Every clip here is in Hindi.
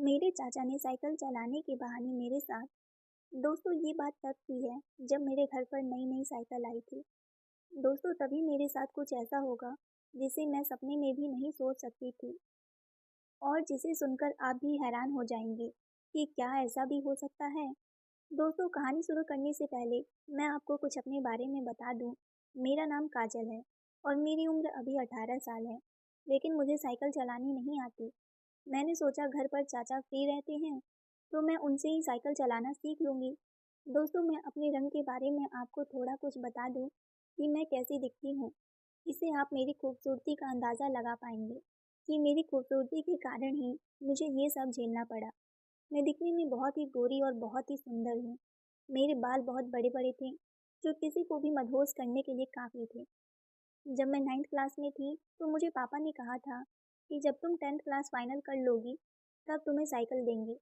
मेरे चाचा ने साइकिल चलाने के बहाने मेरे साथ। दोस्तों ये बात तब की है जब मेरे घर पर नई नई साइकिल आई थी। दोस्तों तभी मेरे साथ कुछ ऐसा होगा जिसे मैं सपने में भी नहीं सोच सकती थी और जिसे सुनकर आप भी हैरान हो जाएंगे कि क्या ऐसा भी हो सकता है। दोस्तों कहानी शुरू करने से पहले मैं आपको कुछ अपने बारे में बता दूं। मेरा नाम काजल है और मेरी उम्र अभी 18 साल है, लेकिन मुझे साइकिल चलानी नहीं आती। मैंने सोचा घर पर चाचा फ्री रहते हैं तो मैं उनसे ही साइकिल चलाना सीख लूँगी। दोस्तों मैं अपने रंग के बारे में आपको थोड़ा कुछ बता दूँ कि मैं कैसी दिखती हूँ। इससे आप मेरी खूबसूरती का अंदाज़ा लगा पाएंगे कि मेरी खूबसूरती के कारण ही मुझे ये सब झेलना पड़ा। मैं दिखने में बहुत ही गोरी और बहुत ही सुंदर हूँ। मेरे बाल बहुत बड़े बड़े थे जो किसी को भी मदहोश करने के लिए काफ़ी थे। जब मैं 9th क्लास में थी तो मुझे पापा ने कहा था कि जब तुम 10th क्लास फाइनल कर लोगी तब तुम्हें साइकिल देंगे,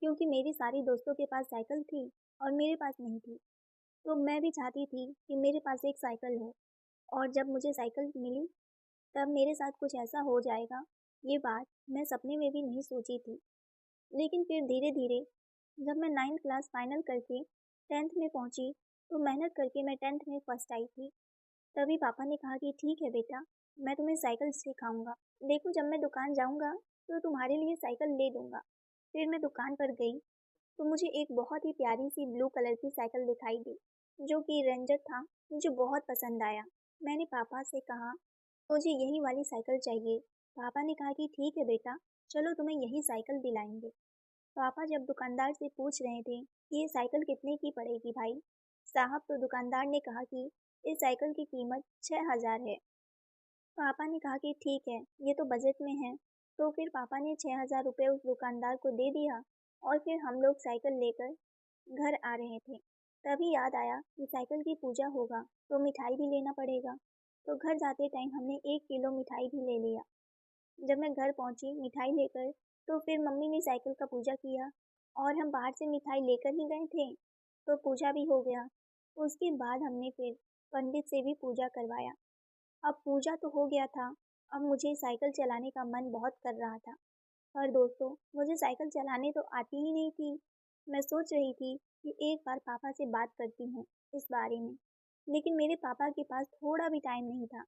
क्योंकि मेरी सारी दोस्तों के पास साइकिल थी और मेरे पास नहीं थी। तो मैं भी चाहती थी कि मेरे पास एक साइकिल हो, और जब मुझे साइकिल मिली तब मेरे साथ कुछ ऐसा हो जाएगा, ये बात मैं सपने में भी नहीं सोची थी। लेकिन फिर धीरे धीरे जब मैं 9th क्लास फाइनल करके 10th में पहुंची तो मेहनत करके मैं 10th में फर्स्ट आई थी। तभी पापा ने कहा कि ठीक है बेटा, मैं तुम्हें साइकिल सिखाऊंगा। देखो जब मैं दुकान जाऊंगा तो तुम्हारे लिए साइकिल ले दूंगा। फिर मैं दुकान पर गई तो मुझे एक बहुत ही प्यारी सी ब्लू कलर की साइकिल दिखाई दी जो कि रेंजर था। मुझे बहुत पसंद आया। मैंने पापा से कहा मुझे यही वाली साइकिल चाहिए। पापा ने कहा कि ठीक है बेटा, चलो तुम्हें यही साइकिल दिलाएंगे। पापा जब दुकानदार से पूछ रहे थे कि ये साइकिल कितने की पड़ेगी भाई साहब, तो दुकानदार ने कहा कि इस साइकिल की कीमत 6,000 है। पापा ने कहा कि ठीक है, ये तो बजट में है। तो फिर पापा ने 6,000 रुपये उस दुकानदार को दे दिया और फिर हम लोग साइकिल लेकर घर आ रहे थे। तभी याद आया कि साइकिल की पूजा होगा तो मिठाई भी लेना पड़ेगा। तो घर जाते टाइम हमने 1 किलो मिठाई भी ले लिया। जब मैं घर पहुंची मिठाई लेकर तो फिर मम्मी ने साइकिल का पूजा किया और हम बाहर से मिठाई लेकर ही गए थे तो पूजा भी हो गया। उसके बाद हमने फिर पंडित से भी पूजा करवाया। अब पूजा तो हो गया था, अब मुझे साइकिल चलाने का मन बहुत कर रहा था। पर दोस्तों मुझे साइकिल चलाने तो आती ही नहीं थी। मैं सोच रही थी कि एक बार पापा से बात करती हूँ इस बारे में, लेकिन मेरे पापा के पास थोड़ा भी टाइम नहीं था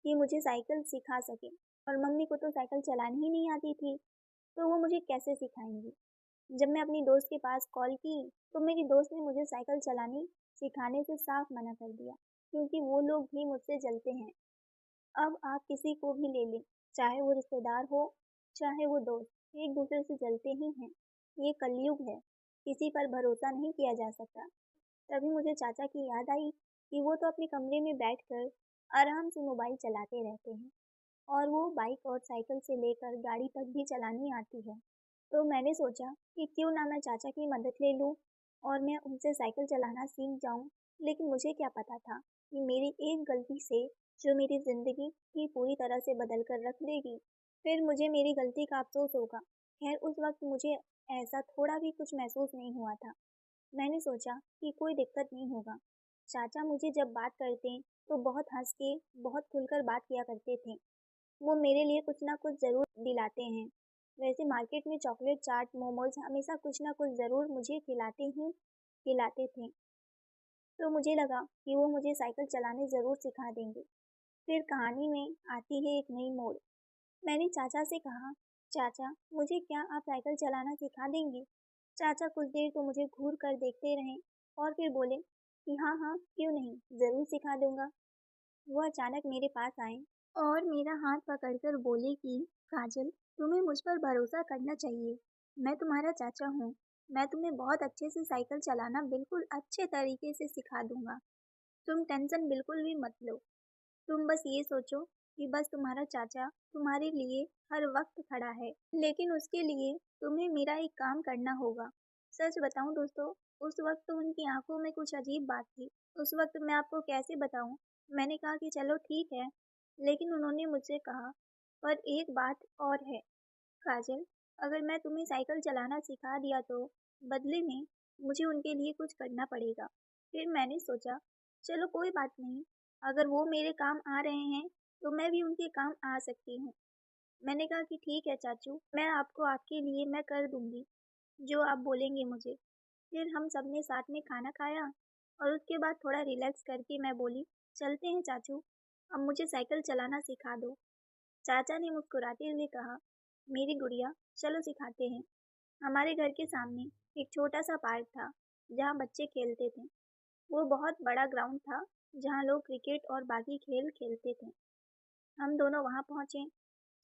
कि मुझे साइकिल सिखा सके, और मम्मी को तो साइकिल चलानी ही नहीं आती थी तो वो मुझे कैसे सिखाएंगी। जब मैं अपनी दोस्त के पास कॉल की तो मेरी दोस्त ने मुझे साइकिल चलानी सिखाने से साफ मना कर दिया, क्योंकि वो लोग भी मुझसे जलते हैं। अब आप किसी को भी ले लें, चाहे वो रिश्तेदार हो चाहे वो दोस्त, एक दूसरे से जलते ही हैं। ये कलयुग है, किसी पर भरोसा नहीं किया जा सकता। तभी मुझे चाचा की याद आई कि वो तो अपने कमरे में बैठकर आराम से मोबाइल चलाते रहते हैं और वो बाइक और साइकिल से लेकर गाड़ी तक भी चलानी आती है। तो मैंने सोचा कि क्यों ना मैं चाचा की मदद ले लूं और मैं उनसे साइकिल चलाना सीख जाऊं। लेकिन मुझे क्या पता था कि मेरी एक गलती से जो मेरी ज़िंदगी ही पूरी तरह से बदल कर रख देगी। फिर मुझे मेरी गलती का अफसोस होगा। खैर उस वक्त मुझे ऐसा थोड़ा भी कुछ महसूस नहीं हुआ था। मैंने सोचा कि कोई दिक्कत नहीं होगा। चाचा मुझे जब बात करते तो बहुत हंस के बहुत खुलकर बात किया करते थे। वो मेरे लिए कुछ ना कुछ ज़रूर दिलाते हैं। वैसे मार्केट में चॉकलेट, चाट, मोमोज़ हमेशा कुछ ना कुछ ज़रूर मुझे खिलाते थे। तो मुझे लगा कि वो मुझे साइकिल चलाने ज़रूर सिखा देंगे। फिर कहानी में आती है एक नई मोड़। मैंने चाचा से कहा, चाचा मुझे क्या आप साइकिल चलाना सिखा देंगे? चाचा कुछ देर तो मुझे घूर कर देखते रहे और फिर बोले कि हाँ हाँ क्यों नहीं, ज़रूर सिखा दूंगा। वो अचानक मेरे पास आए और मेरा हाथ पकड़कर बोले कि काजल, तुम्हें मुझ पर भरोसा करना चाहिए। मैं तुम्हारा चाचा हूँ। मैं तुम्हें बहुत अच्छे से साइकिल चलाना बिल्कुल अच्छे तरीके से सिखा दूंगा। तुम टेंशन बिल्कुल भी मत लो। तुम बस ये सोचो कि बस तुम्हारा चाचा तुम्हारे लिए हर वक्त खड़ा है। लेकिन उसके लिए तुम्हें मेरा एक काम करना होगा। सच बताऊं दोस्तों, उस वक्त तो उनकी आंखों में कुछ अजीब बात थी। उस वक्त मैं आपको कैसे बताऊं। मैंने कहा कि चलो ठीक है, लेकिन उन्होंने मुझसे कहा पर एक बात और है काजल, अगर मैं तुम्हें साइकिल चलाना सिखा दिया तो बदले में मुझे उनके लिए कुछ करना पड़ेगा। फिर मैंने सोचा चलो कोई बात नहीं, अगर वो मेरे काम आ रहे हैं तो मैं भी उनके काम आ सकती हूँ। मैंने कहा कि ठीक है चाचू, मैं आपको आपके लिए मैं कर दूँगी, जो आप बोलेंगे मुझे। फिर हम सबने साथ में खाना खाया और उसके बाद थोड़ा रिलैक्स करके मैं बोली, चलते हैं चाचू, अब मुझे साइकिल चलाना सिखा दो। चाचा ने मुस्कुराते हुए कहा, मेरी गुड़िया, चलो सिखाते हैं। हमारे घर के सामने एक छोटा सा पार्क था, जहाँ बच्चे खेलते थे। वो बहुत बड़ा ग्राउंड था, जहाँ लोग क्रिकेट और बाकी खेल खेलते थे। हम दोनों वहाँ पहुँचे।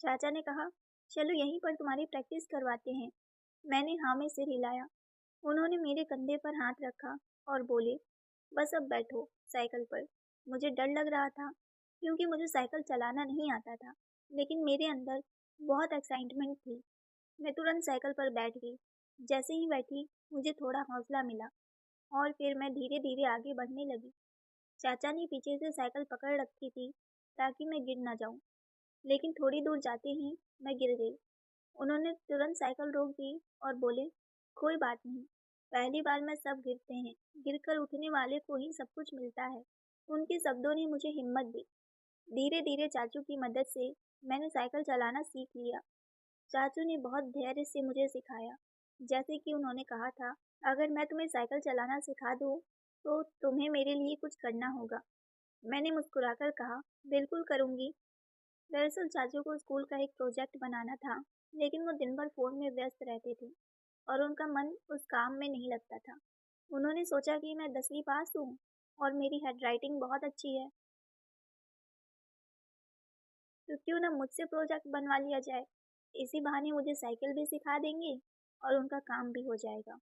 चाचा ने कहा, चलो यहीं पर तुम्हारी प्रैक्टिस करवाते हैं। मैंने हाँ में सिर हिलाया। उन्होंने मेरे कंधे पर हाथ रखा और बोले, बस अब बैठो साइकिल पर। मुझे डर लग रहा था, क्योंकि मुझे साइकिल चलाना नहीं आता था, लेकिन मेरे अंदर बहुत एक्साइटमेंट थी। मैं तुरंत साइकिल पर बैठ गई। जैसे ही बैठी, मुझे थोड़ा हौसला मिला और फिर मैं धीरे धीरे आगे बढ़ने लगी। चाचा ने पीछे से साइकिल पकड़ रखी थी, ताकि मैं गिर ना जाऊं, लेकिन थोड़ी दूर जाते ही मैं गिर गई। उन्होंने तुरंत साइकिल रोक दी और बोले, कोई बात नहीं, पहली बार में सब गिरते हैं, गिरकर उठने वाले को ही सब कुछ मिलता है। उनके शब्दों ने मुझे हिम्मत दी। धीरे धीरे चाचू की मदद से मैंने साइकिल चलाना सीख लिया। चाचू ने बहुत धैर्य से मुझे सिखाया। जैसे कि उन्होंने कहा था, अगर मैं तुम्हें साइकिल चलाना सिखा दूँ, तो तुम्हें मेरे लिए कुछ करना होगा। मैंने मुस्कुराकर कहा, बिल्कुल करूँगी। दरअसल चाचू को स्कूल का एक प्रोजेक्ट बनाना था, लेकिन वो दिन भर फ़ोन में व्यस्त रहते थे और उनका मन उस काम में नहीं लगता था। उन्होंने सोचा कि मैं 10वीं पास हूँ और मेरी हैंडराइटिंग बहुत अच्छी है, तो क्यों ना मुझसे प्रोजेक्ट बनवा लिया जाए। इसी बहाने मुझे साइकिल भी सिखा देंगे और उनका काम भी हो जाएगा।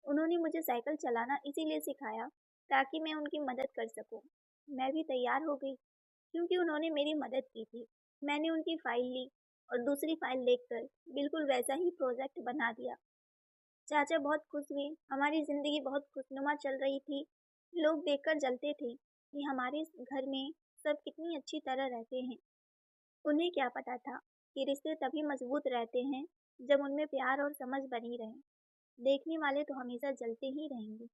उन्होंने मुझे साइकिल चलाना इसीलिए सिखाया, ताकि मैं उनकी मदद कर सकूं। मैं भी तैयार हो गई, क्योंकि उन्होंने मेरी मदद की थी। मैंने उनकी फाइल ली और दूसरी फाइल देखकर बिल्कुल वैसा ही प्रोजेक्ट बना दिया। चाचा बहुत खुश हुए, हमारी ज़िंदगी बहुत खुशनुमा चल रही थी। लोग देखकर जलते थे कि हमारे इस घर में सब कितनी अच्छी तरह रहते हैं। उन्हें क्या पता था कि रिश्ते तभी मजबूत रहते हैं, जब उनमें प्यार और समझ बनी रहे। देखने वाले तो हमेशा जलते ही रहेंगे,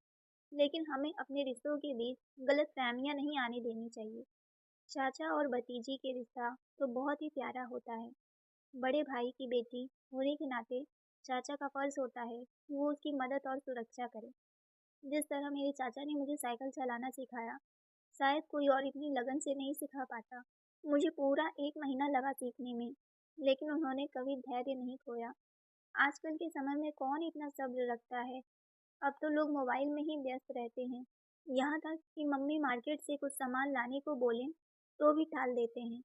लेकिन हमें अपने रिश्तों के बीच गलतफहमियां नहीं आने देनी चाहिए। चाचा और भतीजी के रिश्ता तो बहुत ही प्यारा होता है। बड़े भाई की बेटी होने के नाते चाचा का फर्ज होता है कि वो उसकी मदद और सुरक्षा करे। जिस तरह मेरे चाचा ने मुझे साइकिल चलाना सिखाया, शायद कोई और इतनी लगन से नहीं सिखा पाता। मुझे पूरा 1 महीना लगा सीखने में, लेकिन उन्होंने कभी धैर्य नहीं खोया। आजकल के समय में कौन इतना सब्र रखता है? अब तो लोग मोबाइल में ही व्यस्त रहते हैं। यहाँ तक कि मम्मी मार्केट से कुछ सामान लाने को बोलें, तो भी टाल देते हैं।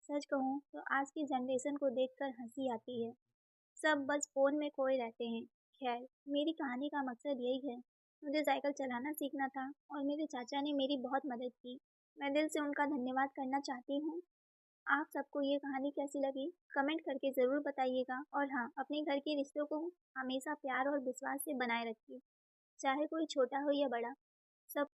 सच कहूँ तो आज की जनरेशन को देखकर हंसी आती है। सब बस फ़ोन में खोए रहते हैं। खैर, मेरी कहानी का मकसद यही है। मुझे साइकिल चलाना सीखना था और मेरे चाचा ने मेरी बहुत मदद की। मैं दिल से उनका धन्यवाद करना चाहती हूँ। आप सबको ये कहानी कैसी लगी? कमेंट करके ज़रूर बताइएगा और हाँ, अपने घर के रिश्तों को हमेशा प्यार और विश्वास से बनाए रखिए, चाहे कोई छोटा हो या बड़ा। सब